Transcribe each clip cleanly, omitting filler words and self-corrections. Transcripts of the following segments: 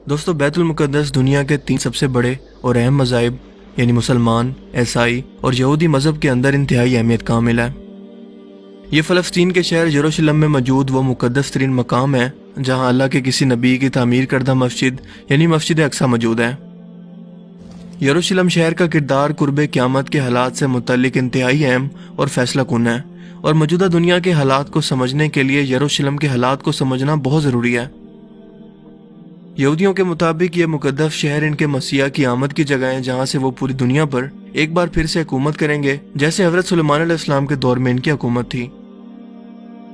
دوستو بیت المقدس دنیا کے 3 سب سے بڑے اور اہم مذاہب یعنی مسلمان، عیسائی اور یہودی مذہب کے اندر انتہائی اہمیت کا حامل ہے۔ یہ فلسطین کے شہر یروشلم میں موجود وہ مقدس ترین مقام ہے جہاں اللہ کے کسی نبی کی تعمیر کردہ مسجد یعنی مسجد اقصی موجود ہے۔ یروشلم شہر کا کردار قرب قیامت کے حالات سے متعلق انتہائی اہم اور فیصلہ کن ہے، اور موجودہ دنیا کے حالات کو سمجھنے کے لیے یروشلم کے حالات کو سمجھنا بہت ضروری ہے۔ یہودیوں کے مطابق یہ مقدس شہر ان کے مسیح کی آمد کی جگہ ہے جہاں سے وہ پوری دنیا پر ایک بار پھر سے حکومت کریں گے، جیسے حضرت سلیمان علیہ السلام کے دور میں ان کی حکومت تھی۔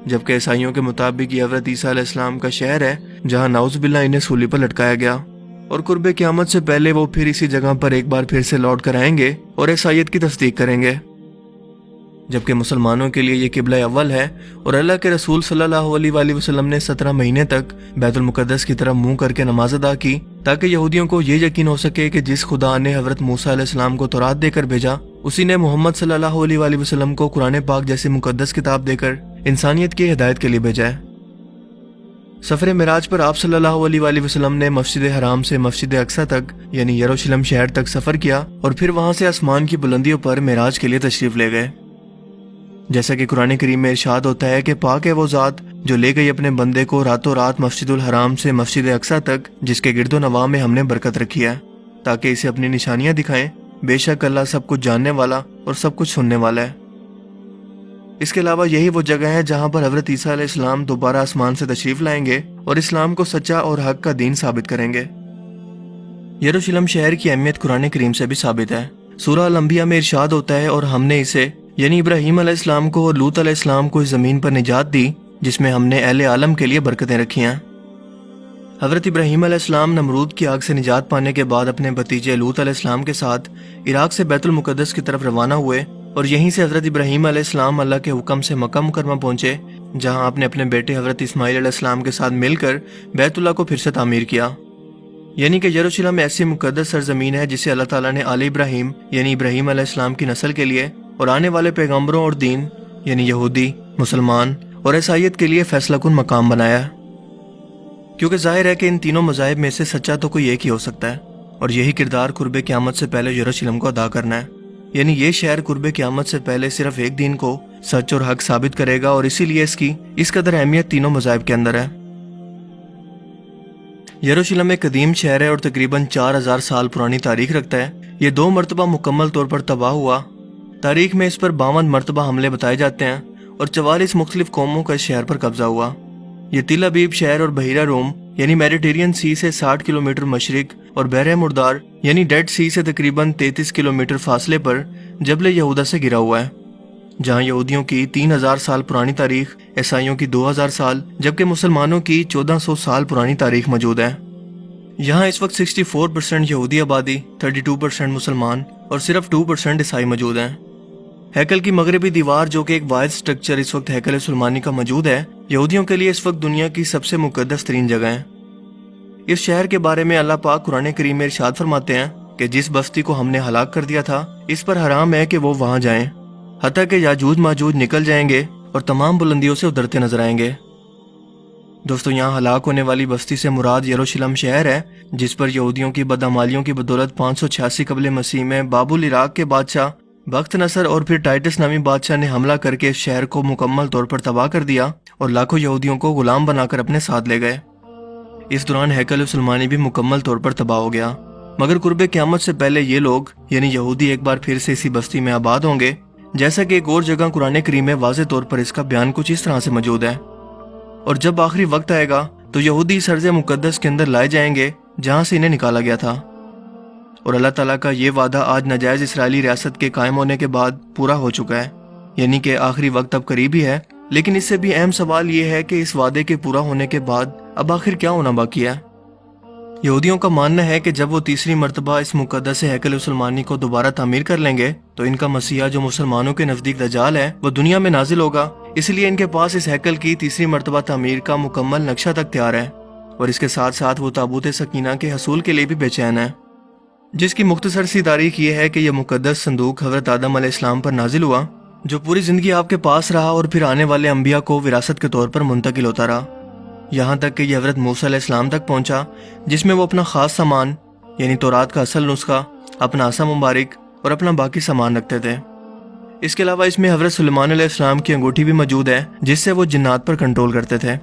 جبکہ عیسائیوں کے مطابق یہ حضرت عیسیٰ علیہ السلام کا شہر ہے جہاں نعوذ باللہ انہیں سولی پر لٹکایا گیا، اور قرب قیامت سے پہلے وہ پھر اسی جگہ پر ایک بار پھر سے لوٹ کر آئیں گے اور عیسائیت کی تصدیق کریں گے۔ جبکہ مسلمانوں کے لیے یہ قبلہ اول ہے، اور اللہ کے رسول صلی اللہ علیہ وآلہ وسلم نے 17 مہینے تک بیت المقدس کی طرف منہ کر کے نماز ادا کی تاکہ یہودیوں کو یہ یقین ہو سکے کہ جس خدا نے حضرت موسیٰ علیہ السلام کو تورات دے کر بھیجا، اسی نے محمد صلی اللہ علیہ وآلہ وسلم کو قرآن پاک جیسی مقدس کتاب دے کر انسانیت کی ہدایت کے لیے بھیجا ہے۔ سفر معراج پر آپ صلی اللہ علیہ وآلہ وسلم نے مسجد حرام سے مسجد اقصی تک یعنی یروشلم شہر تک سفر کیا، اور پھر وہاں سے آسمان کی بلندیوں پر معراج کے لیے تشریف لے گئے۔ جیسا کہ قرآن کریم میں ارشاد ہوتا ہے کہ پاک ہے وہ ذات جو لے گئی اپنے بندے کو راتوں رات مسجد الحرام سے مسجد اقصی تک، جس کے گرد و نواح میں ہم نے برکت رکھی ہے تاکہ اسے اپنی نشانیاں دکھائیں۔ بے شک اللہ سب کچھ جاننے والا اور سب کچھ سننے والا ہے۔ اس کے علاوہ یہی وہ جگہ ہے جہاں پر حضرت عیسیٰ علیہ السلام دوبارہ آسمان سے تشریف لائیں گے اور اسلام کو سچا اور حق کا دین ثابت کریں گے۔ یروشلم شہر کی اہمیت قرآن کریم سے بھی ثابت ہے۔ سورہ الانبیاء میں ارشاد ہوتا ہے، اور ہم نے اسے یعنی ابراہیم علیہ السلام کو اور لوط علیہ السلام کو اس زمین پر نجات دی جس میں ہم نے اہل عالم کے لیے برکتیں رکھی ہیں۔ حضرت ابراہیم علیہ السلام نمرود کی آگ سے نجات پانے کے بعد اپنے بھتیجے لوط علیہ السلام کے ساتھ عراق سے بیت المقدس کی طرف روانہ ہوئے، اور یہیں سے حضرت ابراہیم علیہ السلام اللہ کے حکم سے مکہ مکرمہ پہنچے، جہاں آپ نے اپنے بیٹے حضرت اسماعیل علیہ السلام کے ساتھ مل کر بیت اللہ کو پھر سے تعمیر کیا۔ یعنی کہ یروشلم ایسی مقدس سرزمین ہے جسے اللہ تعالیٰ نے آل ابراہیم یعنی ابراہیم علیہ السلام کی نسل کے لیے اور آنے والے پیغمبروں اور دین یعنی یہودی، مسلمان اور عیسائیت کے لیے فیصلہ کن مقام بنایا ہے، کیونکہ ظاہر ہے کہ ان تینوں مذاہب میں سے سچا تو کوئی ایک ہی ہو سکتا ہے، اور یہی کردار قرب قیامت سے پہلے یروشلم کو ادا کرنا ہے۔ یعنی یہ شہر قرب قیامت سے پہلے صرف ایک دین کو سچ اور حق ثابت کرے گا، اور اسی لیے اس قدر اہمیت تینوں مذاہب کے اندر ہے۔ یروشلم ایک قدیم شہر ہے اور تقریباً 4000 سال پرانی تاریخ رکھتا ہے۔ یہ 2 مرتبہ مکمل طور پر تباہ ہوا۔ تاریخ میں اس پر 52 مرتبہ حملے بتائے جاتے ہیں، اور 44 مختلف قوموں کا اس شہر پر قبضہ ہوا۔ یہ تل ابیب شہر اور بحیرہ روم یعنی میڈیٹرین سی سے 60 کلومیٹر مشرق اور بحر مردار یعنی ڈیڈ سی سے تقریباً 33 کلومیٹر فاصلے پر جبل یہودا سے گھرا ہوا ہے، جہاں یہودیوں کی 3000 سال پرانی تاریخ، عیسائیوں کی 2000 سال، جبکہ مسلمانوں کی 1400 سال پرانی تاریخ موجود ہے۔ یہاں اس وقت 64% یہودی آبادی، 32% مسلمان اور صرف 2% عیسائی موجود ہیں۔ ہیکل کی مغربی دیوار جو کہ ایک واحد سٹرکچر اس وقت ہیکل سلیمانی کا موجود ہے، یہودیوں کے لیے اس وقت دنیا کی سب سے مقدس ترین جگہ ہے۔ اس شہر کے بارے میں اللہ پاک قرآن کریم میں ارشاد فرماتے ہیں کہ جس بستی کو ہم نے ہلاک کر دیا تھا اس پر حرام ہے کہ وہ وہاں جائیں، حتیٰ کہ یاجوج ماجوج نکل جائیں گے اور تمام بلندیوں سے اترتے نظر آئیں گے۔ دوستو، یہاں ہلاک ہونے والی بستی سے مراد یروشلم شہر ہے، جس پر یہودیوں کی بدعمالیوں کی بدولت 586 قبل مسیح میں بابل عراق کے بادشاہ بخت نصر اور پھر ٹائٹس نامی بادشاہ نے حملہ کر کے اس شہر کو مکمل طور پر تباہ کر دیا اور لاکھوں یہودیوں کو غلام بنا کر اپنے ساتھ لے گئے۔ اس دوران ہیکل سلیمانی بھی مکمل طور پر تباہ ہو گیا، مگر قرب قیامت سے پہلے یہ لوگ یعنی یہودی ایک بار پھر سے اسی بستی میں آباد ہوں گے، جیسا کہ ایک اور جگہ قرآن کریم میں واضح طور پر اس کا بیان کچھ اس طرح سے موجود ہے۔ اور جب آخری وقت آئے گا تو یہودی اس ارض مقدس کے اندر لائے جائیں گے جہاں سے انہیں نکالا گیا تھا، اور اللہ تعالیٰ کا یہ وعدہ آج ناجائز اسرائیلی ریاست کے قائم ہونے کے بعد پورا ہو چکا ہے، یعنی کہ آخری وقت اب قریب ہی ہے۔ لیکن اس سے بھی اہم سوال یہ ہے کہ اس وعدے کے پورا ہونے کے بعد اب آخر کیا ہونا باقی ہے؟ یہودیوں کا ماننا ہے کہ جب وہ تیسری مرتبہ اس مقدس ہیکل سلیمانی کو دوبارہ تعمیر کر لیں گے تو ان کا مسیحا جو مسلمانوں کے نزدیک دجال ہے وہ دنیا میں نازل ہوگا، اس لیے ان کے پاس اس ہیکل کی تیسری مرتبہ تعمیر کا مکمل نقشہ تک تیار ہے، اور اس کے ساتھ ساتھ وہ تابوت سکینہ کے حصول کے لیے بھی بے چین ہے، جس کی مختصر سی تاریخ یہ ہے کہ یہ مقدس صندوق حضرت آدم علیہ السلام پر نازل ہوا، جو پوری زندگی آپ کے پاس رہا اور پھر آنے والے انبیاء کو وراثت کے طور پر منتقل ہوتا رہا۔ یہاں تک کہ یہ حضرت موسیٰ علیہ السلام تک پہنچا، جس میں وہ اپنا خاص سامان یعنی تورات کا اصل نسخہ، اپنا عصا مبارک اور اپنا باقی سامان رکھتے تھے۔ اس کے علاوہ اس میں حضرت سلیمان علیہ السلام کی انگوٹھی بھی موجود ہے، جس سے وہ جنات پر کنٹرول کرتے تھے۔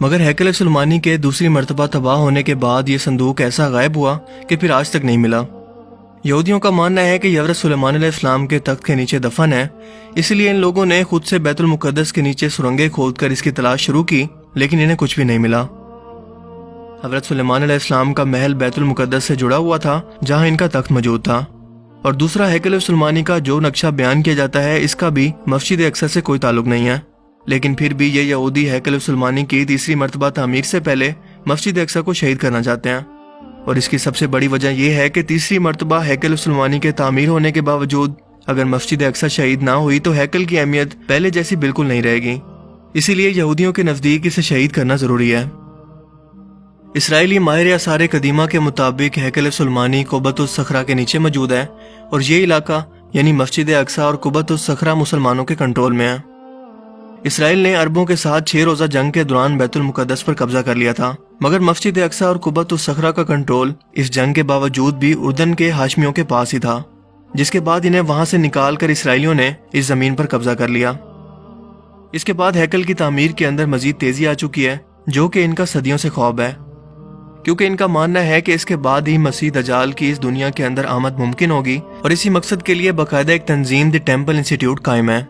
مگر ہیکل سلیمانی کے دوسری مرتبہ تباہ ہونے کے بعد یہ صندوق ایسا غائب ہوا کہ پھر آج تک نہیں ملا۔ یہودیوں کا ماننا ہے کہ یہ حضرت سلیمان علیہ السلام کے تخت کے نیچے دفن ہے، اس لیے ان لوگوں نے خود سے بیت المقدس کے نیچے سرنگیں کھود کر اس کی تلاش شروع کی، لیکن انہیں کچھ بھی نہیں ملا۔ حضرت سلیمان علیہ السلام کا محل بیت المقدس سے جڑا ہوا تھا، جہاں ان کا تخت موجود تھا، اور دوسرا ہیکل سلیمانی کا جو نقشہ بیان کیا جاتا ہے، اس کا بھی مسجد اقصی سے کوئی تعلق نہیں ہے۔ لیکن پھر بھی یہ یہودی ہیکل سلیمانی کی تیسری مرتبہ تعمیر سے پہلے مسجد اقصی کو شہید کرنا چاہتے ہیں، اور اس کی سب سے بڑی وجہ یہ ہے کہ تیسری مرتبہ ہیکل سلیمانی کے تعمیر ہونے کے باوجود اگر مسجد اقصی شہید نہ ہوئی تو ہیکل کی اہمیت پہلے جیسی بالکل نہیں رہے گی، اسی لیے یہودیوں کے نزدیک اسے شہید کرنا ضروری ہے۔ اسرائیلی ماہر آثار قدیمہ کے مطابق ہیکل سلیمانی قبۃ الصخرہ کے نیچے موجود ہے، اور یہ علاقہ یعنی مسجد اقصی اور قبۃ الصخرہ مسلمانوں کے کنٹرول میں ہے۔ اسرائیل نے عربوں کے ساتھ 6 روزہ جنگ کے دوران بیت المقدس پر قبضہ کر لیا تھا، مگر مسجد اقصی اور قبۃ الصخرہ کا کنٹرول اس جنگ کے باوجود بھی اردن کے ہاشمیوں کے پاس ہی تھا، جس کے بعد انہیں وہاں سے نکال کر اسرائیلیوں نے اس زمین پر قبضہ کر لیا۔ اس کے بعد ہیکل کی تعمیر کے اندر مزید تیزی آ چکی ہے، جو کہ ان کا صدیوں سے خواب ہے، کیونکہ ان کا ماننا ہے کہ اس کے بعد ہی مسیح دجال کی اس دنیا کے اندر آمد ممکن ہوگی، اور اسی مقصد کے لیے باقاعدہ ایک تنظیم دی ٹیمپل انسٹیٹیوٹ قائم ہے۔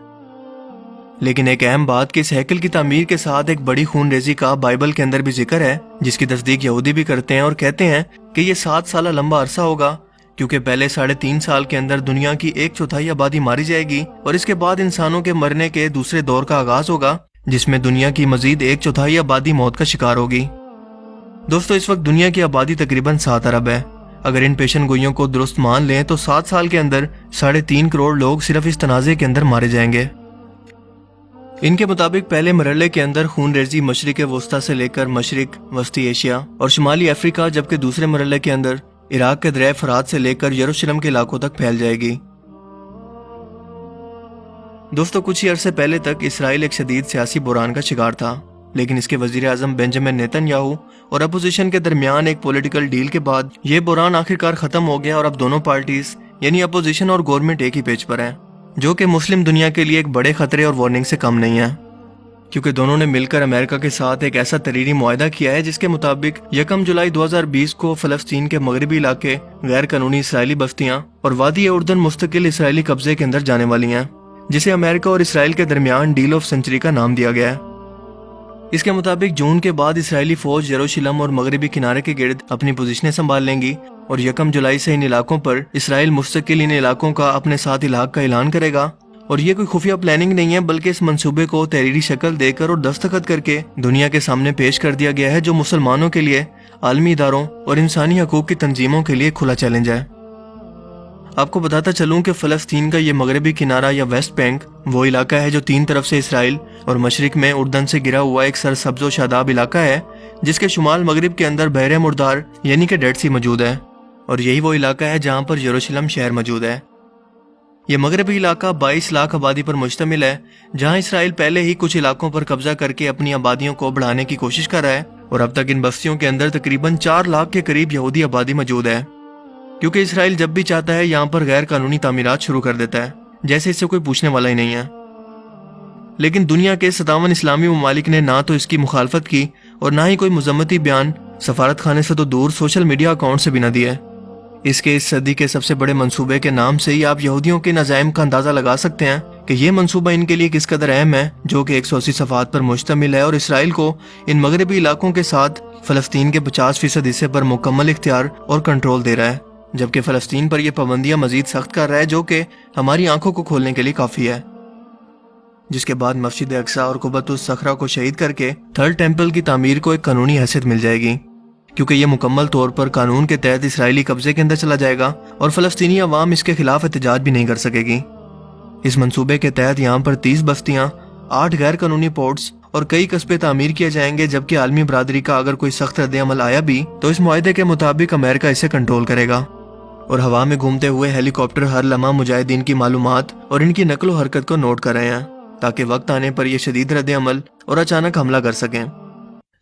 لیکن ایک اہم بات کہ اس ہیکل کی تعمیر کے ساتھ ایک بڑی خون ریزی کا بائبل کے اندر بھی ذکر ہے، جس کی تصدیق یہودی بھی کرتے ہیں اور کہتے ہیں کہ یہ 7 سالہ لمبا عرصہ ہوگا، کیونکہ پہلے 3.5 سال کے اندر دنیا کی 1/4 آبادی ماری جائے گی، اور اس کے بعد انسانوں کے مرنے کے دوسرے دور کا آغاز ہوگا، جس میں دنیا کی مزید 1/4 آبادی موت کا شکار ہوگی۔ دوستو، اس وقت دنیا کی آبادی تقریباً 7 ارب ہے۔ اگر ان پیشن گوئیوں کو درست مان لیں تو 7 سال کے اندر 3.5 کروڑ لوگ صرف اس تنازع کے اندر مارے جائیں گے۔ ان کے مطابق پہلے مرحلے کے اندر خون ریزی مشرق وسطی سے لے کر مشرق وسطی ایشیا اور شمالی افریقہ، جبکہ دوسرے مرحلے کے اندر عراق کے دریائے فرات سے لے کر یروشلم کے علاقوں تک پھیل جائے گی۔ دوستو، کچھ ہی عرصے پہلے تک اسرائیل ایک شدید سیاسی بحران کا شکار تھا، لیکن اس کے وزیر اعظم بنجامن نیتن یاہو اور اپوزیشن کے درمیان ایک پولیٹیکل ڈیل کے بعد یہ بحران آخرکار ختم ہو گیا، اور اب دونوں پارٹیز یعنی اپوزیشن اور گورنمنٹ ایک ہی پیج پر ہیں، جو کہ مسلم دنیا کے لیے ایک بڑے خطرے اور وارننگ سے کم نہیں ہے، کیونکہ دونوں نے مل کر امریکہ کے ساتھ ایک ایسا تحریری معاہدہ کیا ہے جس کے مطابق 1 جولائی 2020 کو فلسطین کے مغربی علاقے غیر قانونی اسرائیلی بستیاں اور وادی اردن مستقل اسرائیلی قبضے کے اندر جانے والی ہیں، جسے امریکہ اور اسرائیل کے درمیان ڈیل آف سینچری کا نام دیا گیا ہے۔ اس کے مطابق جون کے بعد اسرائیلی فوج یروشلم اور مغربی کنارے کے گرد اپنی پوزیشنیں سنبھال لیں گی، اور 1 جولائی سے ان علاقوں پر اسرائیل مستقل ان علاقوں کا اپنے ساتھ الحاق کا اعلان کرے گا، اور یہ کوئی خفیہ پلاننگ نہیں ہے، بلکہ اس منصوبے کو تحریری شکل دے کر اور دستخط کر کے دنیا کے سامنے پیش کر دیا گیا ہے، جو مسلمانوں کے لیے، عالمی اداروں اور انسانی حقوق کی تنظیموں کے لیے کھلا چیلنج ہے۔ آپ کو بتاتا چلوں کہ فلسطین کا یہ مغربی کنارہ یا ویسٹ بینک وہ علاقہ ہے جو 3 طرف سے اسرائیل اور مشرق میں اردن سے گرا ہوا ایک سرسبز و شاداب علاقہ ہے، جس کے شمال مغرب کے اندر بحر مردار یعنی کہ ڈیڈ سی موجود ہے، اور یہی وہ علاقہ ہے جہاں پر یروشلم شہر موجود ہے۔ یہ مغربی علاقہ 22 لاکھ آبادی پر مشتمل ہے، جہاں اسرائیل پہلے ہی کچھ علاقوں پر قبضہ کر کے اپنی آبادیوں کو بڑھانے کی کوشش کر رہا ہے، اور اب تک ان بستیوں کے اندر تقریباً 4 لاکھ کے قریب یہودی آبادی موجود ہے، کیونکہ اسرائیل جب بھی چاہتا ہے یہاں پر غیر قانونی تعمیرات شروع کر دیتا ہے، جیسے اس سے کوئی پوچھنے والا ہی نہیں ہے۔ لیکن دنیا کے 57 اسلامی ممالک نے نہ تو اس کی مخالفت کی اور نہ ہی کوئی مذمتی بیان، سفارت خانے سے تو دور سوشل میڈیا اکاؤنٹ سے بھی نہ دیے۔ اس صدی کے سب سے بڑے منصوبے کے نام سے ہی آپ یہودیوں کے نظائم کا اندازہ لگا سکتے ہیں کہ یہ منصوبہ ان کے لیے کس قدر اہم ہے، جو کہ 180 صفحات پر مشتمل ہے، اور اسرائیل کو ان مغربی علاقوں کے ساتھ فلسطین کے 50% حصے پر مکمل اختیار اور کنٹرول دے رہا ہے، جبکہ فلسطین پر یہ پابندیاں مزید سخت کر رہا ہے، جو کہ ہماری آنکھوں کو کھولنے کے لیے کافی ہے۔ جس کے بعد مسجد اقصی اور قبۃ الصخرہ کو شہید کر کے تھرڈ ٹیمپل کی تعمیر کو ایک قانونی حیثیت مل جائے گی، کیونکہ یہ مکمل طور پر قانون کے تحت اسرائیلی قبضے کے اندر چلا جائے گا، اور فلسطینی عوام اس کے خلاف احتجاج بھی نہیں کر سکے گی۔ اس منصوبے کے تحت یہاں پر 30 بستیاں، 8 غیر قانونی پورٹس اور کئی قصبے تعمیر کیے جائیں گے، جبکہ عالمی برادری کا اگر کوئی سخت رد عمل آیا بھی تو اس معاہدے کے مطابق امریکہ اسے کنٹرول کرے گا، اور ہوا میں گھومتے ہوئے ہیلی کاپٹر ہر لمحہ مجاہدین کی معلومات اور ان کی نقل و حرکت کو نوٹ کر رہے ہیں، تاکہ وقت آنے پر یہ شدید رد عمل اور اچانک حملہ کر سکیں۔